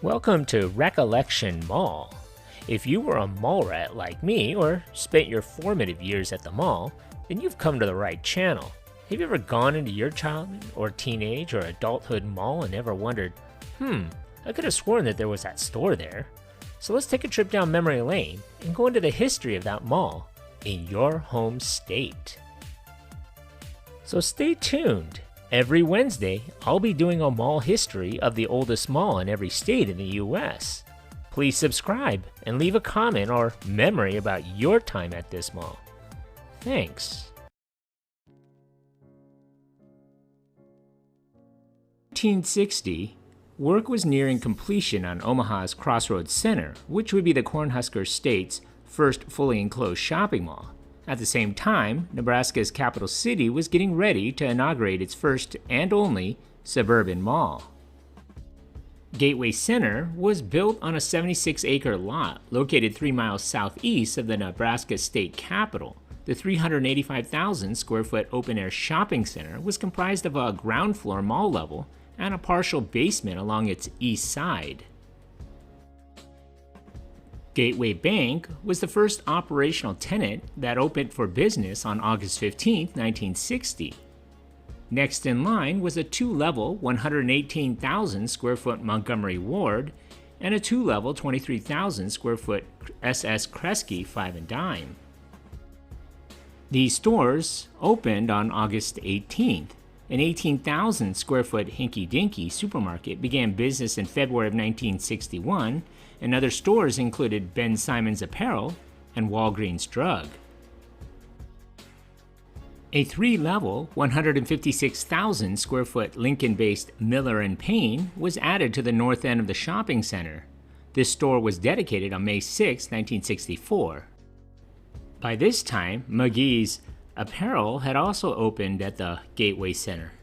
Welcome to Recollection Mall. If you were a mall rat like me or spent your formative years at the mall, then you've come to the right channel. Have you ever gone into your childhood or teenage or adulthood mall and ever wondered, I could have sworn that there was that store there? So let's take a trip down memory lane and go into the history of that mall in your home state. So stay tuned. Every Wednesday, I'll be doing a mall history of the oldest mall in every state in the US. Please subscribe and leave a comment or memory about your time at this mall. Thanks. 1960, work was nearing completion on Omaha's Crossroads Center, which would be the Cornhusker State's first fully enclosed shopping mall. At the same time, Nebraska's capital city was getting ready to inaugurate its first and only suburban mall. Gateway Center was built on a 76-acre lot located 3 miles southeast of the Nebraska state capitol. The 385,000 square foot open-air shopping center was comprised of a ground floor mall level and a partial basement along its east side. Gateway Bank was the first operational tenant that opened for business on August 15, 1960. Next in line was a two-level 118,000 square foot Montgomery Ward and a two-level 23,000 square foot SS Kresge 5 and Dime. These stores opened on August 18th. An 18,000 square foot Hinky Dinky supermarket began business in February of 1961, and other stores included Ben Simon's Apparel and Walgreens Drug. A three-level, 156,000 square foot Lincoln-based Miller & Payne was added to the north end of the shopping center. This store was dedicated on May 6, 1964. By this time, McGee's Apparel had also opened at the Gateway Center.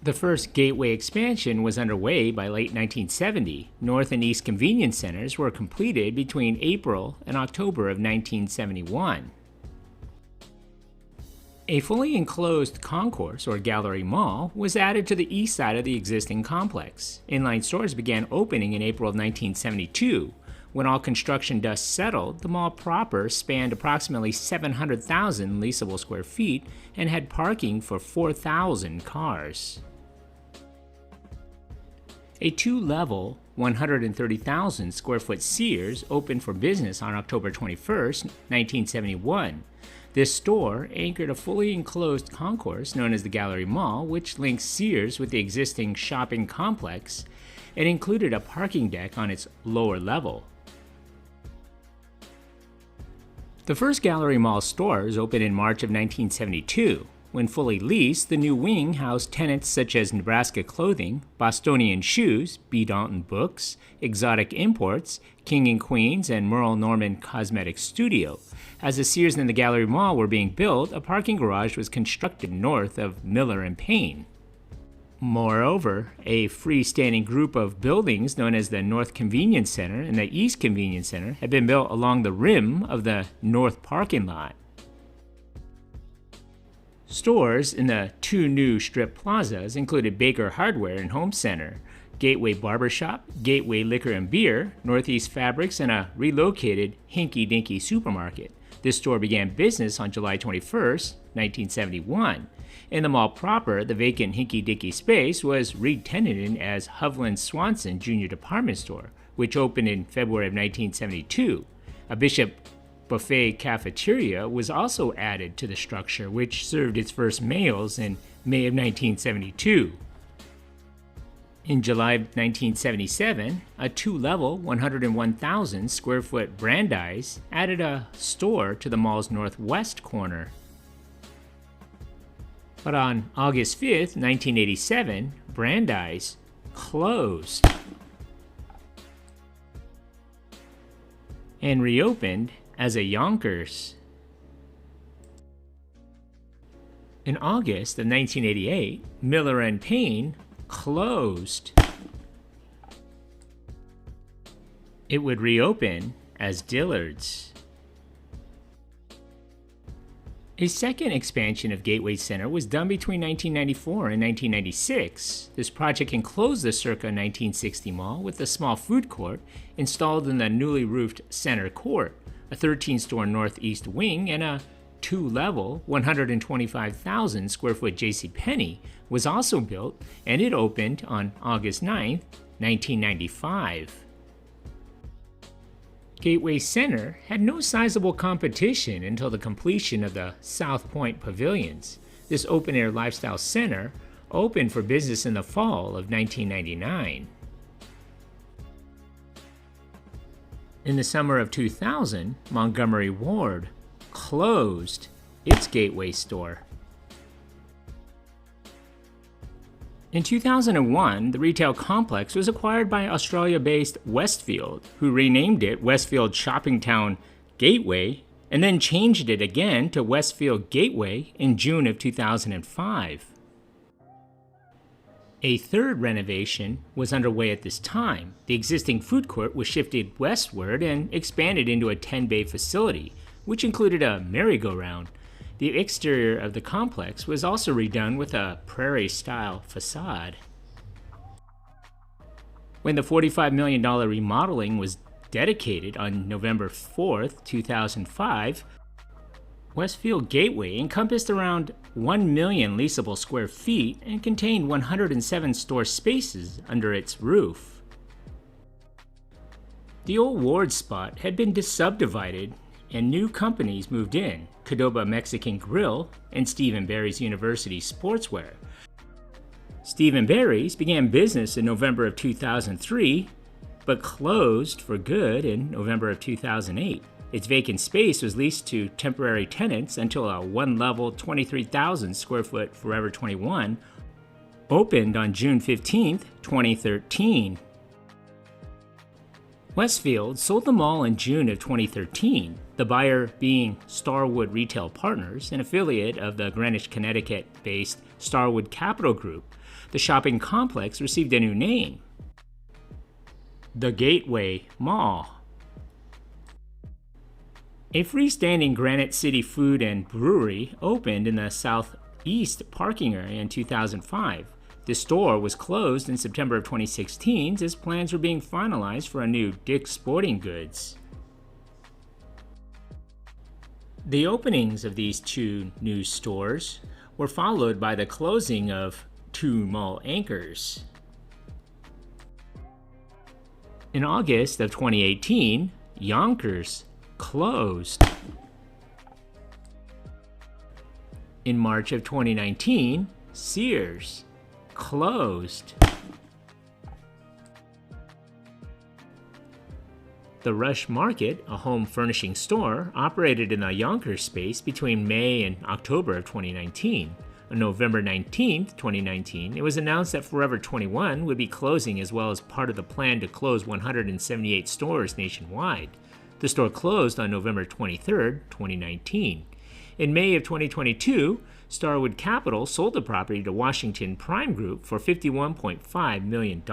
The first Gateway expansion was underway by late 1970. North and East convenience centers were completed between April and October of 1971. A fully enclosed concourse or gallery mall was added to the east side of the existing complex. Inline stores began opening in April of 1972. When all construction dust settled, the mall proper spanned approximately 700,000 leasable square feet and had parking for 4,000 cars. A two-level, 130,000 square foot Sears opened for business on October 21, 1971. This store anchored a fully enclosed concourse known as the Gallery Mall, which links Sears with the existing shopping complex and included a parking deck on its lower level. The first Gallery Mall stores opened in March of 1972. When fully leased, the new wing housed tenants such as Nebraska Clothing, Bostonian Shoes, B. Dalton Books, Exotic Imports, King & Queens, and Merle Norman Cosmetic Studio. As the Sears and the Gallery Mall were being built, a parking garage was constructed north of Miller & Payne. Moreover, a freestanding group of buildings known as the North Convenience Center and the East Convenience Center had been built along the rim of the north parking lot. Stores in the two new strip plazas included Baker Hardware and Home Center, Gateway Barbershop, Gateway Liquor and Beer, Northeast Fabrics, and a relocated Hinky Dinky supermarket. This store began business on July 21, 1971. In the mall proper, the vacant Hinky Dinky space was re-tenanted as Hovland Swanson Junior Department Store, which opened in February of 1972. A Bishop Buffet cafeteria was also added to the structure, which served its first meals in May of 1972. In July of 1977, a two-level, 101,000 square foot Brandeis added a store to the mall's northwest corner. But on August 5, 1987, Brandeis closed and reopened as a Yonkers. In August of 1988, Miller & Payne closed. It would reopen as Dillard's. A second expansion of Gateway Center was done between 1994 and 1996. This project enclosed the circa 1960 mall with a small food court installed in the newly roofed center court, a 13-store northeast wing, and a two-level, 125,000 square foot JCPenney was also built, and it opened on August 9, 1995. Gateway Center had no sizable competition until the completion of the South Point Pavilions. This open-air lifestyle center opened for business in the fall of 1999. In the summer of 2000, Montgomery Ward closed its Gateway store. In 2001, the retail complex was acquired by Australia-based Westfield, who renamed it Westfield Shopping Town Gateway and then changed it again to Westfield Gateway in June of 2005. A third renovation was underway at this time. The existing food court was shifted westward and expanded into a 10-bay facility, which included a merry-go-round. The exterior of the complex was also redone with a prairie-style facade. When the $45 million remodeling was dedicated on November 4, 2005, Westfield Gateway encompassed around 1 million leasable square feet and contained 107 store spaces under its roof. The old Ward spot had been subdivided and new companies moved in: Qdoba Mexican Grill and Steve & Barry's University Sportswear. Steve & Barry's began business in November of 2003, but closed for good in November of 2008. Its vacant space was leased to temporary tenants until a one-level, 23,000 square foot Forever 21 opened on June 15, 2013. Westfield sold the mall in June of 2013, the buyer being Starwood Retail Partners, an affiliate of the Greenwich, Connecticut-based Starwood Capital Group. The shopping complex received a new name: the Gateway Mall. A freestanding Granite City food and brewery opened in the southeast parking area in 2005. The store was closed in September of 2016 as plans were being finalized for a new Dick's Sporting Goods. The openings of these two new stores were followed by the closing of two mall anchors. In August of 2018, Yonkers closed. In March of 2019, Sears closed. The Rush Market, a home furnishing store, operated in the Yonkers space between May and October of 2019. On November 19, 2019, it was announced that Forever 21 would be closing, as well as part of the plan to close 178 stores nationwide. The store closed on November 23, 2019. In May of 2022, Starwood Capital sold the property to Washington Prime Group for $51.5 million.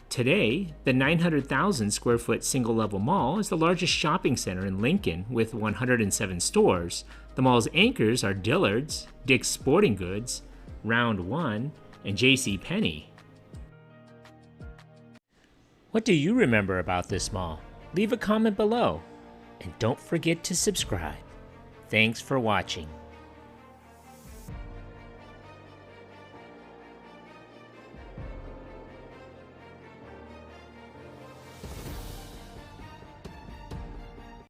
Today, the 900,000 square foot single-level mall is the largest shopping center in Lincoln with 107 stores. The mall's anchors are Dillard's, Dick's Sporting Goods, Round One, and JCPenney. What do you remember about this mall? Leave a comment below, and don't forget to subscribe. Thanks for watching.